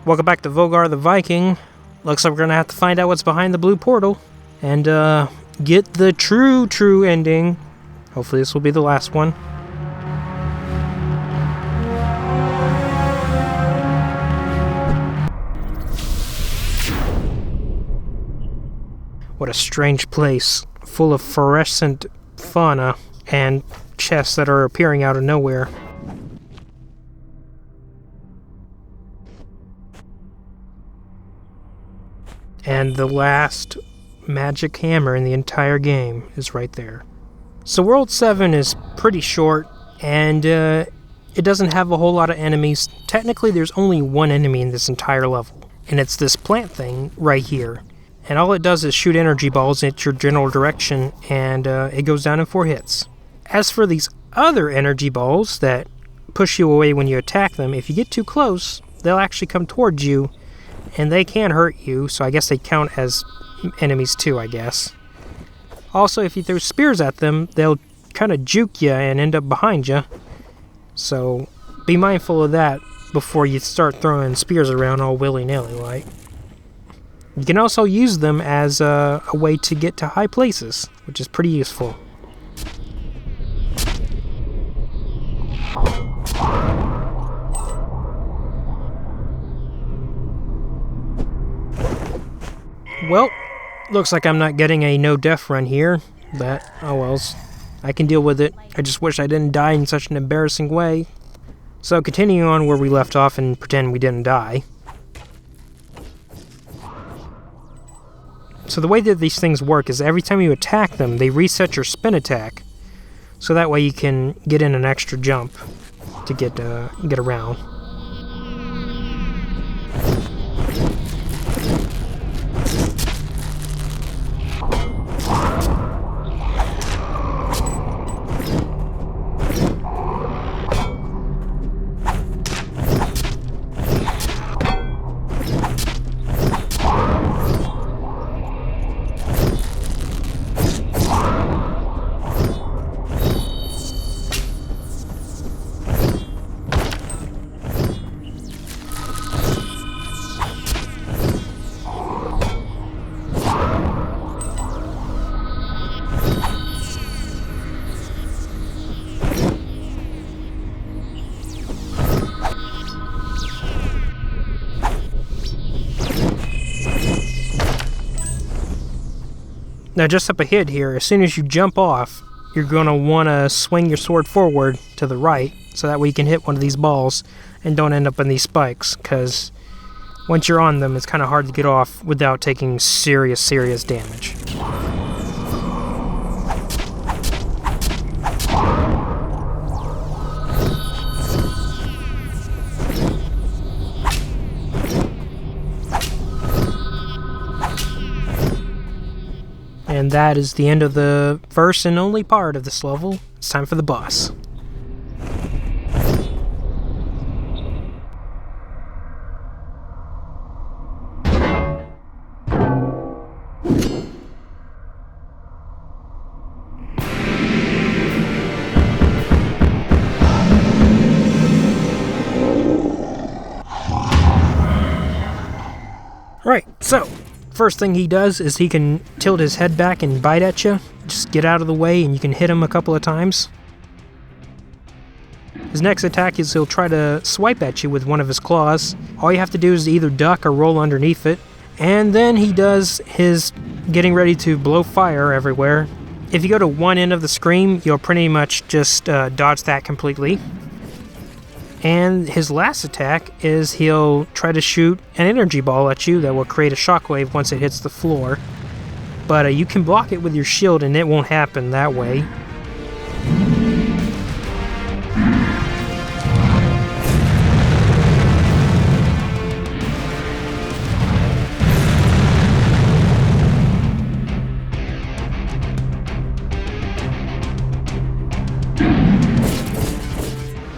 Welcome back to Volgarr the Viking. Looks like we're gonna have to find out what's behind the blue portal and get the true ending. Hopefully this will be the last one. What a strange place, full of fluorescent fauna and chests that are appearing out of nowhere. And the last magic hammer in the entire game is right there. So World 7 is pretty short, and it doesn't have a whole lot of enemies. Technically, there's only one enemy in this entire level, and it's this plant thing right here. And all it does is shoot energy balls at your general direction, and it goes down in 4 hits. As for these other energy balls that push you away when you attack them, if you get too close, they'll actually come towards you, and they can hurt you, so I guess they count as enemies too, I guess. Also, if you throw spears at them, they'll kind of juke you and end up behind you. So be mindful of that before you start throwing spears around all willy-nilly like. You can also use them as a way to get to high places, which is pretty useful. Well, looks like I'm not getting a no-death run here, but oh well, I can deal with it. I just wish I didn't die in such an embarrassing way. So continuing on where we left off and pretend we didn't die. So the way that these things work is every time you attack them, they reset your spin attack. So that way you can get in an extra jump to get around. Now just up ahead here, as soon as you jump off, you're going to want to swing your sword forward to the right, so that way you can hit one of these balls and don't end up in these spikes, because once you're on them, it's kind of hard to get off without taking serious damage. And that is the end of the first and only part of this level. It's time for the boss. Right, so first thing he does is he can tilt his head back and bite at you. Just get out of the way and you can hit him a couple of times. His next attack is he'll try to swipe at you with one of his claws. All you have to do is either duck or roll underneath it. And then he does his getting ready to blow fire everywhere. If you go to one end of the screen, you'll pretty much just dodge that completely. And his last attack is he'll try to shoot an energy ball at you that will create a shockwave once it hits the floor. But you can block it with your shield and it won't happen that way.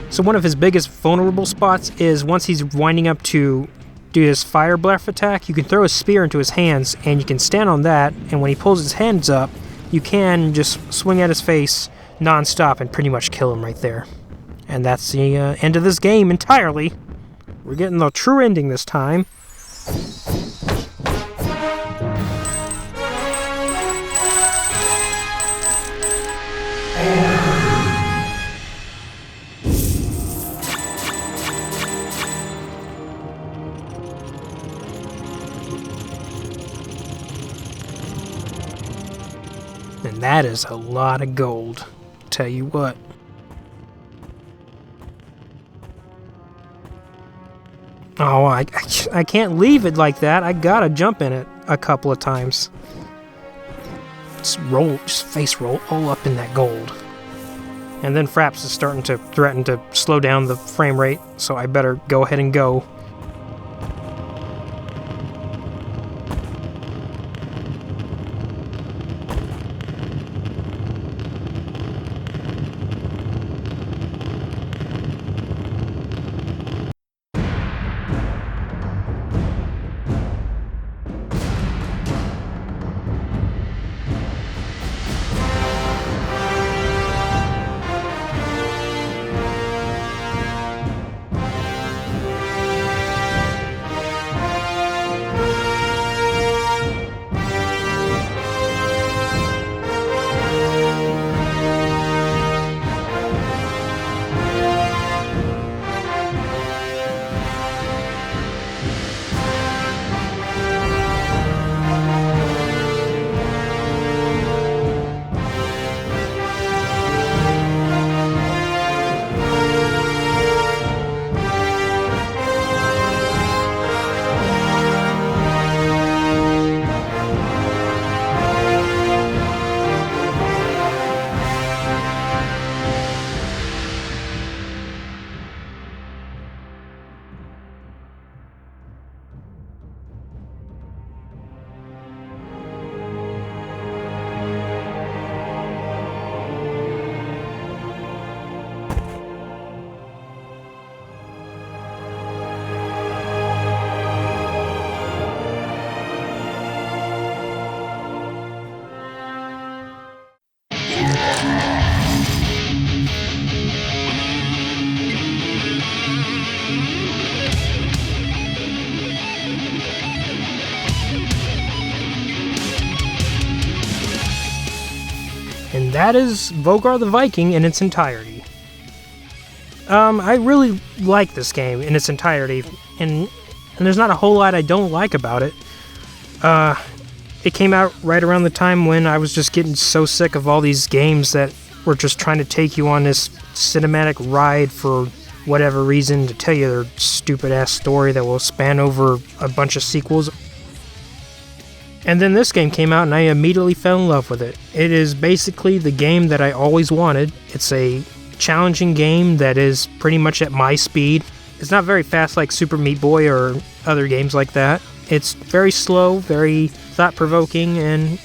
So one of his biggest vulnerable spots is once he's winding up to do his fire breath attack, you can throw a spear into his hands and you can stand on that, and when he pulls his hands up, you can just swing at his face non-stop and pretty much kill him right there. And that's the end of this game entirely. We're getting the true ending this time. And that is a lot of gold, tell you what. Oh, I can't leave it like that. I gotta jump in it a couple of times. Just face roll all up in that gold. And then Fraps is starting to threaten to slow down the frame rate, so I better go ahead and go. And that is Volgarr the Viking in its entirety. I really like this game in its entirety, and there's not a whole lot I don't like about it. It came out right around the time when I was just getting so sick of all these games that were just trying to take you on this cinematic ride for whatever reason to tell you their stupid-ass story that will span over a bunch of sequels. And then this game came out and I immediately fell in love with it. It is basically the game that I always wanted. It's a challenging game that is pretty much at my speed. It's not very fast like Super Meat Boy or other games like that. It's very slow, very thought-provoking, and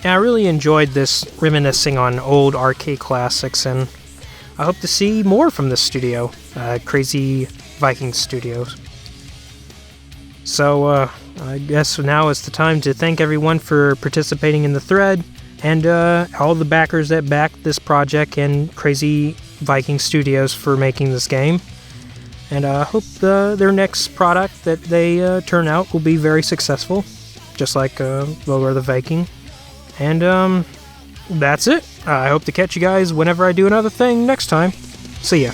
I really enjoyed this reminiscing on old arcade classics, and I hope to see more from this studio, Crazy Viking Studios. So, I guess now is the time to thank everyone for participating in the thread, and all the backers that backed this project, and Crazy Viking Studios for making this game. And I hope their next product that they turn out will be very successful, just like Volgarr the Viking. And that's it. I hope to catch you guys whenever I do another thing next time. See ya.